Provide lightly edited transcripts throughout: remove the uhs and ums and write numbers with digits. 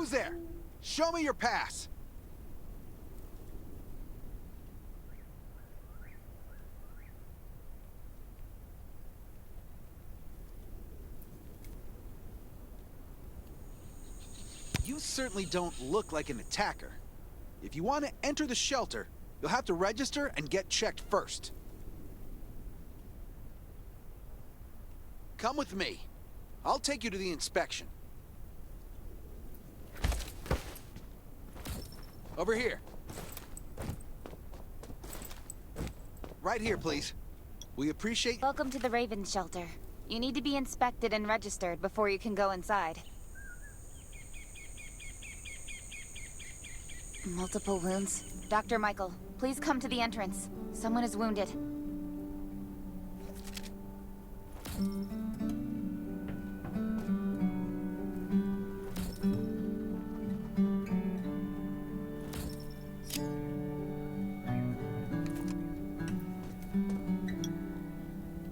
Who's there? Show me your pass. You certainly don't look like an attacker. If you want to enter the shelter, you'll have to register and get checked first. Come with me. I'll take you to the inspection. Over here. Right here, please. We appreciate... Welcome to the Raven Shelter. You need to be inspected and registered before you can go inside. Multiple wounds. Dr. Michael, please come to the entrance. Someone is wounded.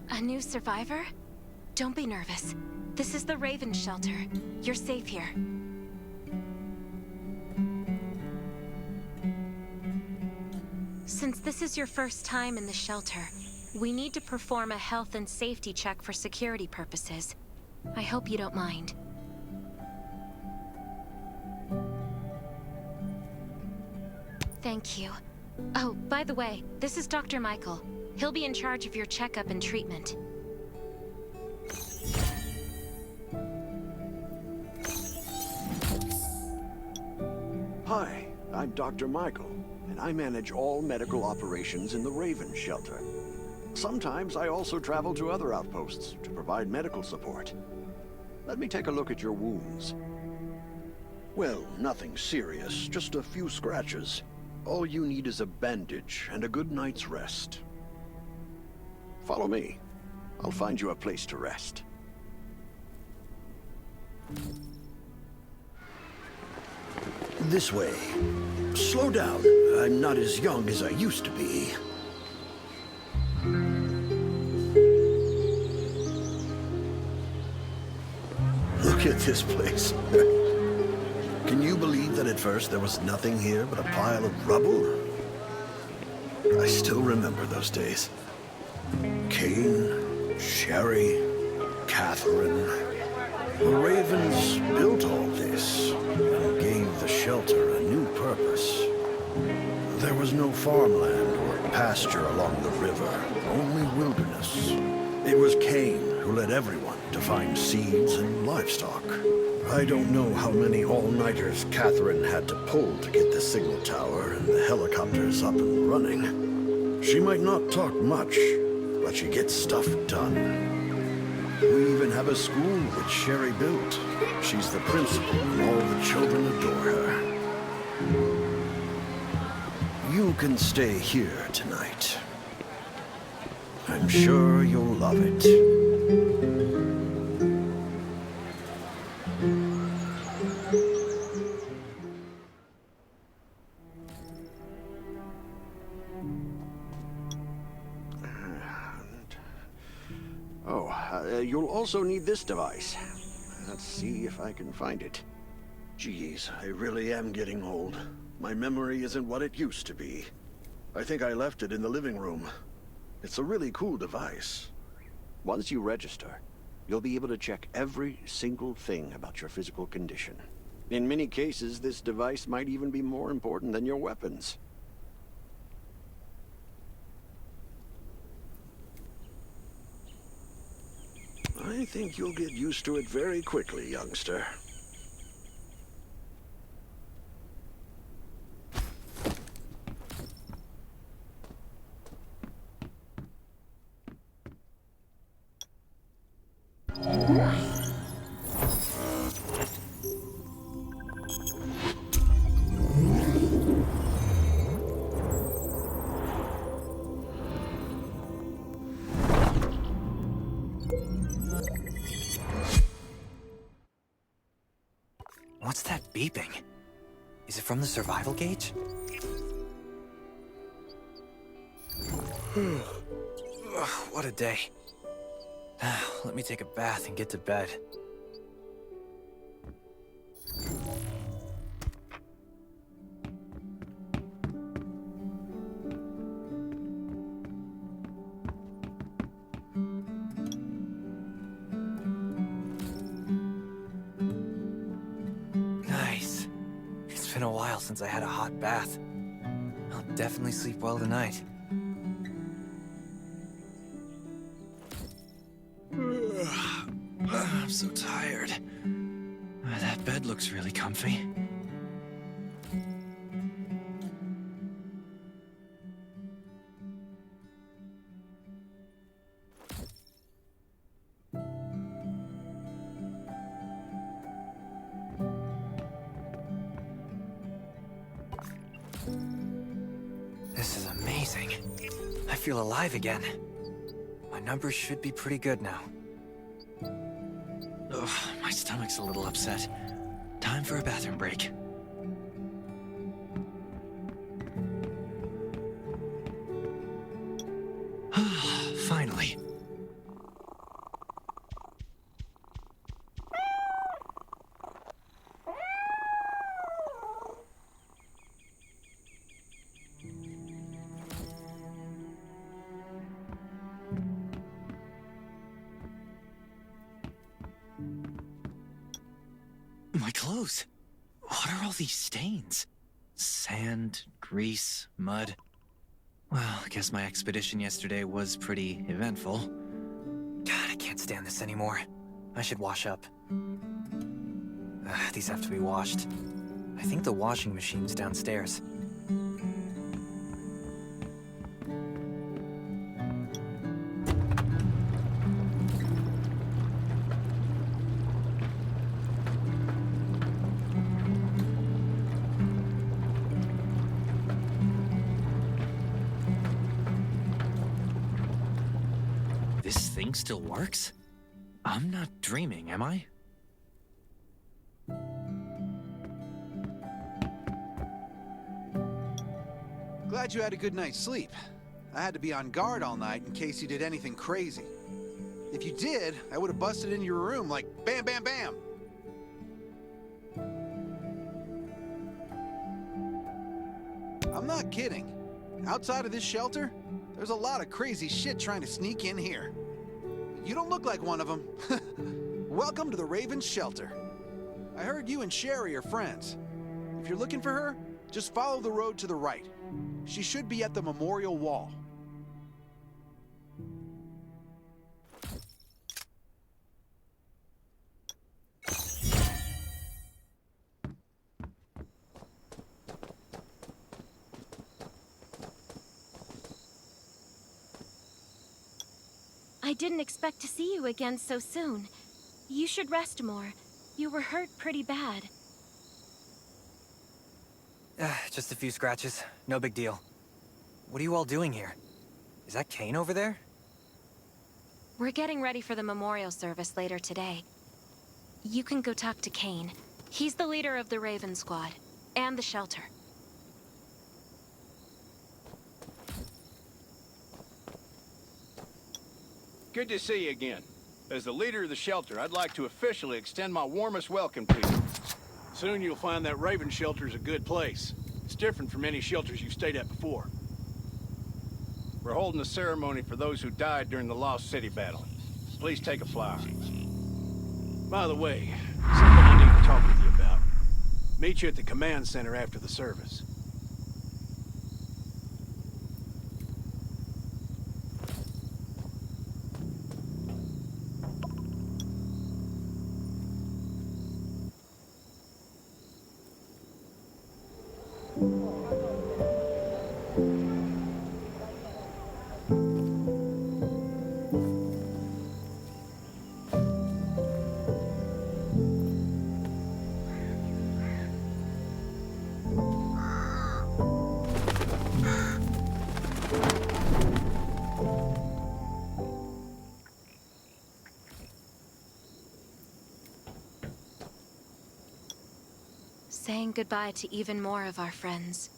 A new survivor? Don't be nervous. This is the Raven Shelter. You're safe here. Since this is your first time in the shelter, we need to perform a health and safety check for security purposes. I hope you don't mind. Thank you. Oh, by the way, this is Dr. Michael. He'll be in charge of your checkup and treatment. Hi, I'm Dr. Michael, and I manage all medical operations in the Raven Shelter. Sometimes I also travel to other outposts to provide medical support. Let me take a look at your wounds. Well, nothing serious, just a few scratches. All you need is a bandage and a good night's rest. Follow me. I'll find you a place to rest. This way. Slow down. I'm not as young as I used to be. Look at this place. Can you believe that at first there was nothing here but a pile of rubble? I still remember those days. Kane, Sherry, Catherine. The Ravens built all this and gave the shelter a new purpose. There was no farmland or pasture along the river, only wilderness. It was Kane who led everyone to find seeds and livestock. I don't know how many all-nighters Catherine had to pull to get the signal tower and the helicopters up and running. She might not talk much, but she gets stuff done. We even have a school which Sherry built. She's the principal, and all the children adore her. You can stay here tonight. I'm sure you'll love it. You'll also need this device. Let's see if I can find it. Geez, I really am getting old. My memory isn't what it used to be. I think I left it in the living room. It's a really cool device. Once you register, you'll be able to check every single thing about your physical condition. In many cases, this device might even be more important than your weapons. I think you'll get used to it very quickly, youngster. What's that beeping? Is it from the survival gauge? What a day. Let me take a bath and get to bed. while since I had a hot bath. I'll definitely sleep well tonight. I'm so tired. That bed looks really comfy. This is amazing. I feel alive again. My numbers should be pretty good now. Ugh, my stomach's a little upset. Time for a bathroom break. Finally. My clothes. What are all these stains? Sand, grease, mud. Well, I guess my expedition yesterday was pretty eventful. God, I can't stand this anymore. I should wash up. These have to be washed. I think the washing machine's downstairs. This thing still works? I'm not dreaming, am I? Glad you had a good night's sleep. I had to be on guard all night in case you did anything crazy. If you did, I would have busted into your room like bam, bam, bam. I'm not kidding. Outside of this shelter, there's a lot of crazy shit trying to sneak in here. You don't look like one of them. Welcome to the Raven's shelter. I heard you and Sherry are friends. If you're looking for her, just follow the road to the right. She should be at the memorial wall. I didn't expect to see you again so soon. You should rest more. You were hurt pretty bad. Just a few scratches. No big deal. What are you all doing here? Is that Kane over there? We're getting ready for the memorial service later today. You can go talk to Kane. He's the leader of the Raven Squad, and the shelter. Good to see you again. As the leader of the shelter, I'd like to officially extend my warmest welcome to you. Soon you'll find that Raven shelter's a good place. It's different from any shelters you've stayed at before. We're holding a ceremony for those who died during the Lost City battle. Please take a flower. By the way, something I need to talk with you about. Meet you at the command center after the service. Saying goodbye to even more of our friends.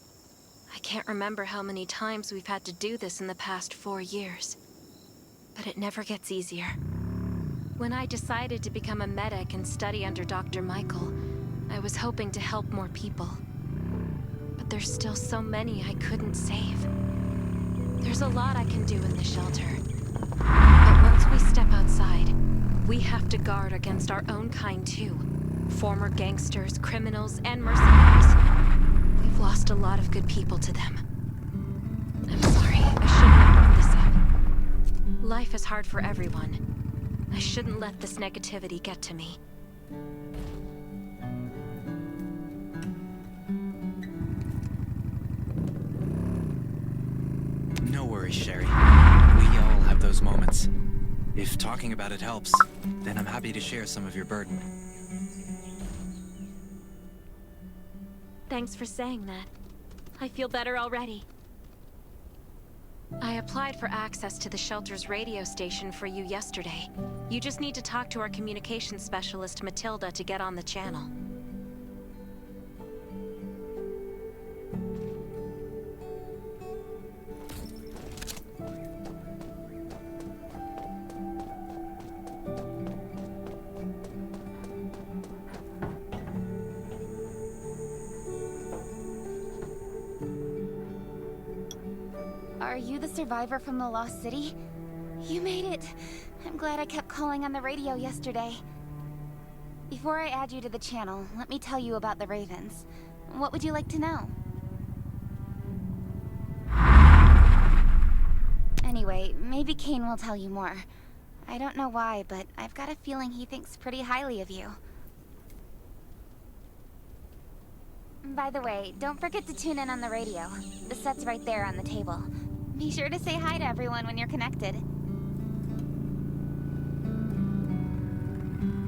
I can't remember how many times we've had to do this in the past 4 years. But it never gets easier. When I decided to become a medic and study under Dr. Michael, I was hoping to help more people. But there's still so many I couldn't save. There's a lot I can do in the shelter. But once we step outside, we have to guard against our own kind too. Former gangsters, criminals, and mercenaries. We've lost a lot of good people to them. I'm sorry, I shouldn't have brought this up. Life is hard for everyone. I shouldn't let this negativity get to me. No worries, Sherry. We all have those moments. If talking about it helps, then I'm happy to share some of your burden. Thanks for saying that. I feel better already. I applied for access to the shelter's radio station for you yesterday. You just need to talk to our communications specialist, Matilda, to get on the channel. Are you the survivor from the Lost City? You made it! I'm glad I kept calling on the radio yesterday. Before I add you to the channel, let me tell you about the Ravens. What would you like to know? Anyway, maybe Kane will tell you more. I don't know why, but I've got a feeling he thinks pretty highly of you. By the way, don't forget to tune in on the radio. The set's right there on the table. Be sure to say hi to everyone when you're connected.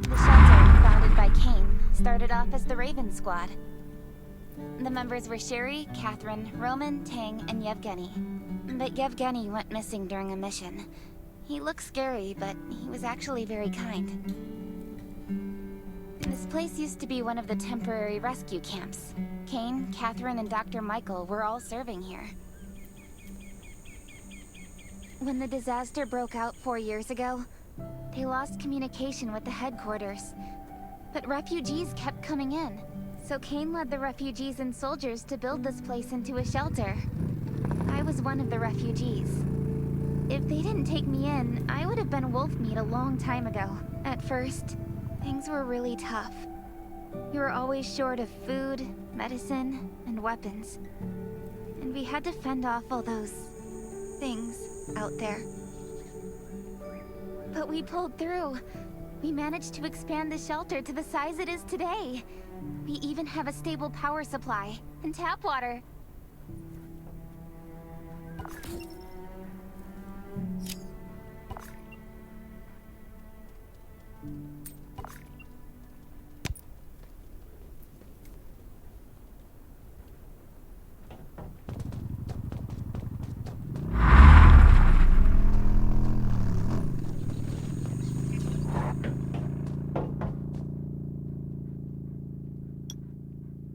The shelter, founded by Kane, started off as the Raven Squad. The members were Sherry, Catherine, Roman, Tang, and Yevgeny. But Yevgeny went missing during a mission. He looked scary, but he was actually very kind. This place used to be one of the temporary rescue camps. Kane, Catherine, and Dr. Michael were all serving here. When the disaster broke out 4 years ago, they lost communication with the headquarters. But refugees kept coming in, so Kane led the refugees and soldiers to build this place into a shelter. I was one of the refugees. If they didn't take me in, I would have been wolf meat a long time ago. At first, things were really tough. We were always short of food, medicine, and weapons. And we had to fend off all those things out there. But we pulled through. We managed to expand the shelter to the size it is today. We even have a stable power supply and tap water.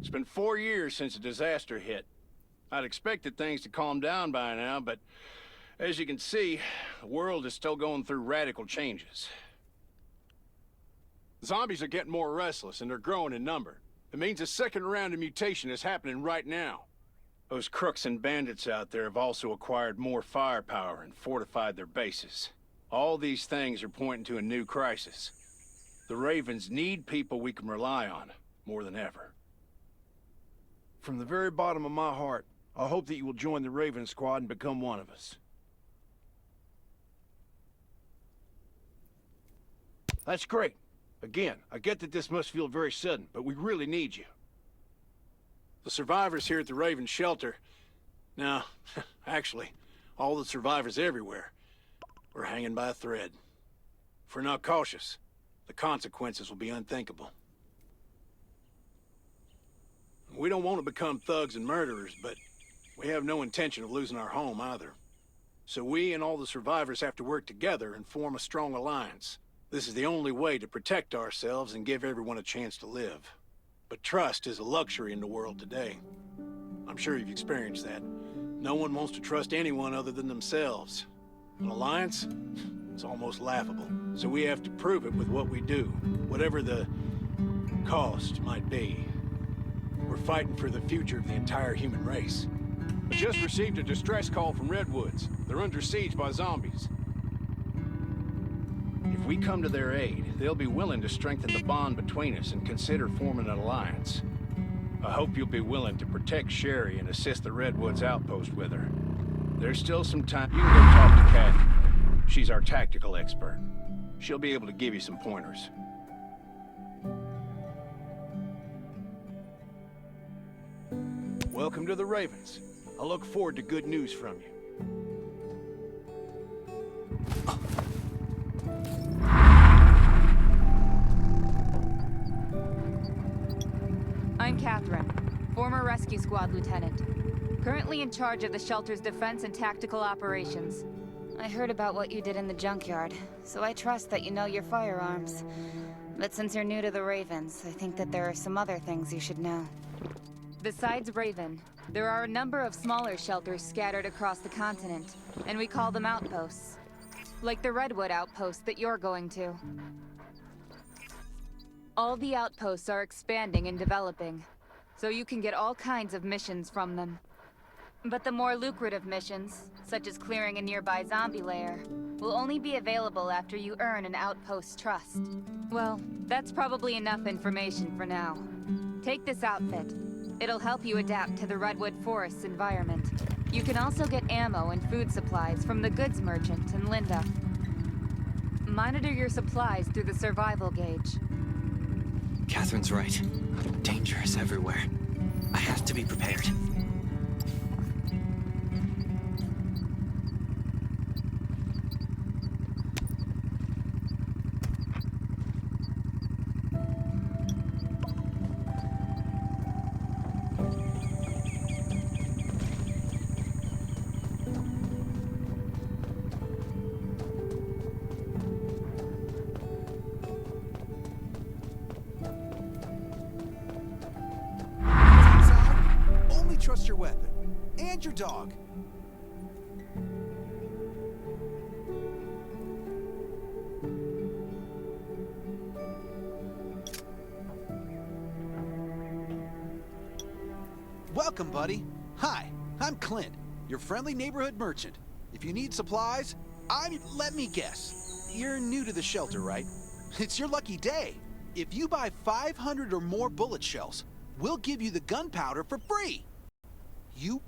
It's been 4 years since the disaster hit. I'd expected things to calm down by now, but as you can see, the world is still going through radical changes. Zombies are getting more restless, and they're growing in number. It means a second round of mutation is happening right now. Those crooks and bandits out there have also acquired more firepower and fortified their bases. All these things are pointing to a new crisis. The Ravens need people we can rely on, more than ever. From the very bottom of my heart, I hope that you will join the Raven Squad and become one of us. That's great. Again, I get that this must feel very sudden, but we really need you. The survivors here at the Raven Shelter... No, actually, all the survivors everywhere. We're hanging by a thread. If we're not cautious, the consequences will be unthinkable. We don't want to become thugs and murderers, but we have no intention of losing our home either. So we and all the survivors have to work together and form a strong alliance. This is the only way to protect ourselves and give everyone a chance to live. But trust is a luxury in the world today. I'm sure you've experienced that. No one wants to trust anyone other than themselves. An alliance? It's almost laughable. So we have to prove it with what we do, whatever the cost might be. We're fighting for the future of the entire human race. I just received a distress call from Redwoods. They're under siege by zombies. If we come to their aid, they'll be willing to strengthen the bond between us and consider forming an alliance. I hope you'll be willing to protect Sherry and assist the Redwoods outpost with her. There's still some time. You can go talk to Kathy. She's our tactical expert. She'll be able to give you some pointers. Welcome to the Ravens. I look forward to good news from you. I'm Catherine, former rescue squad lieutenant. Currently in charge of the shelter's defense and tactical operations. I heard about what you did in the junkyard, so I trust that you know your firearms. But since you're new to the Ravens, I think that there are some other things you should know. Besides Raven, there are a number of smaller shelters scattered across the continent, and we call them outposts. Like the Redwood outpost that you're going to. All the outposts are expanding and developing, so you can get all kinds of missions from them. But the more lucrative missions, such as clearing a nearby zombie lair, will only be available after you earn an outpost's trust. Well, that's probably enough information for now. Take this outfit. It'll help you adapt to the Redwood Forest's environment. You can also get ammo and food supplies from the goods merchant in Linda. Monitor your supplies through the survival gauge. Catherine's right. Dangerous everywhere. I have to be prepared. Trust your weapon. And your dog. Welcome, buddy. Hi, I'm Clint, your friendly neighborhood merchant. If you need supplies, let me guess. You're new to the shelter, right? It's your lucky day. If you buy 500 or more bullet shells, we'll give you the gunpowder for free. You...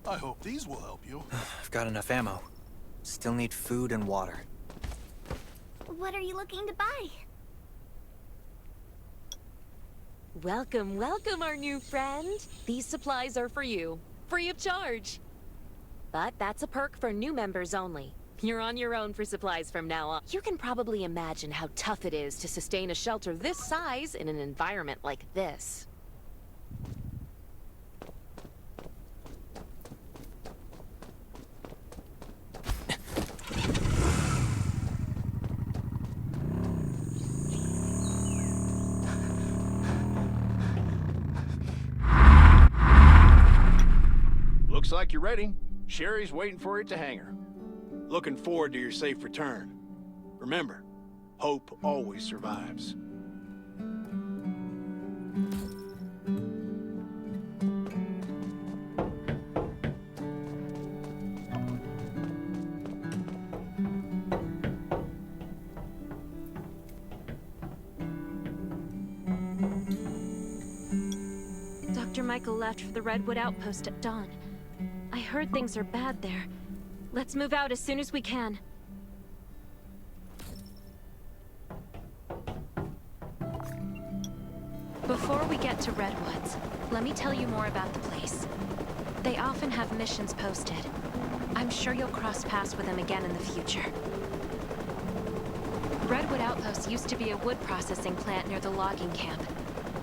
I hope these will help you. I've got enough ammo. Still need food and water. What are you looking to buy? Welcome, welcome, our new friend. These supplies are for you, free of charge. But that's a perk for new members only. You're on your own for supplies from now on. You can probably imagine how tough it is to sustain a shelter this size in an environment like this. Looks like you're ready. Sherry's waiting for you at the hangar. Looking forward to your safe return. Remember, hope always survives. Dr. Michael left for the Redwood outpost at dawn. I heard things are bad there. Let's move out as soon as we can. Before we get to Redwoods, let me tell you more about the place. They often have missions posted. I'm sure you'll cross paths with them again in the future. Redwood Outpost used to be a wood processing plant near the logging camp.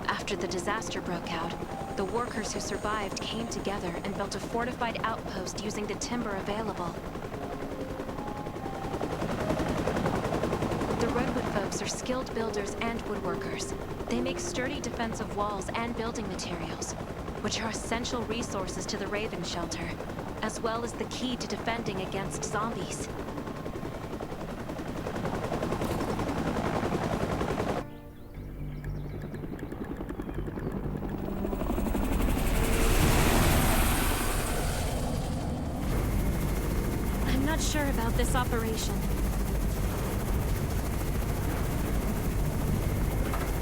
After the disaster broke out, The workers who survived came together and built a fortified outpost using the timber available. The Redwood folks are skilled builders and woodworkers. They make sturdy defensive walls and building materials, which are essential resources to the Raven Shelter, as well as the key to defending against zombies. I'm not sure about this operation.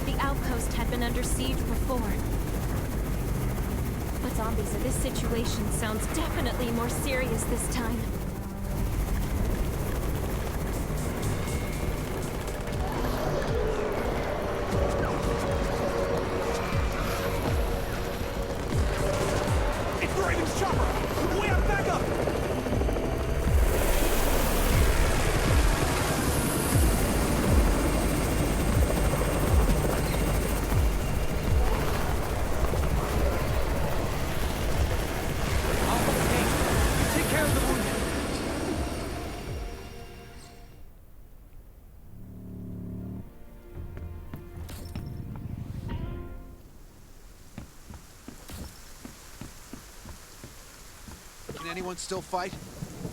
The outpost had been under siege before. But zombies in this situation sounds definitely more serious this time. It's the Raven's chopper! We have backup! Take care of the wounded. Can anyone still fight?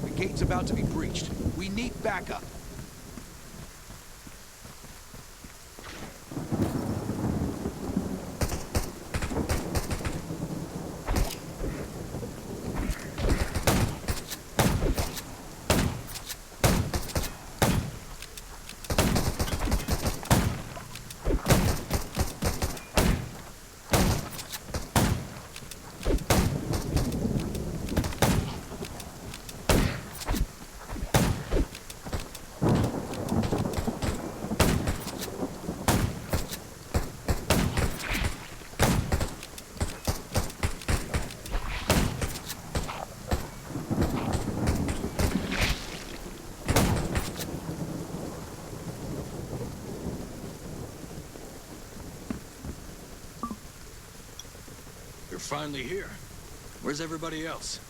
The gate's about to be breached. We need backup. You're finally here. Where's everybody else?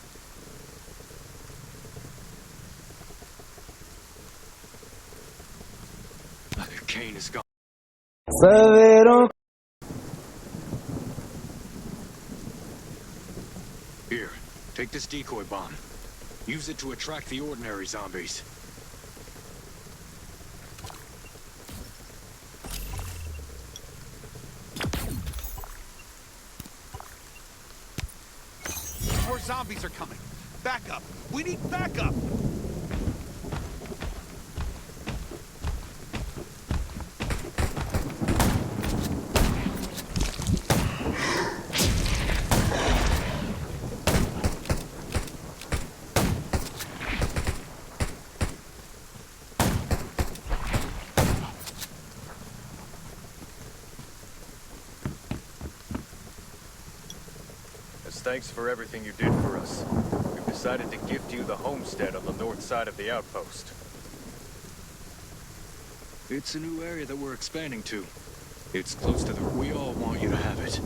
Kane is gone. Here, take this decoy bomb. Use it to attract the ordinary zombies. More zombies are coming. Backup. We need backup. Thanks for everything you did for us. We've decided to gift you the homestead on the north side of the outpost. It's a new area that we're expanding to. It's close to the... We all want you to have it.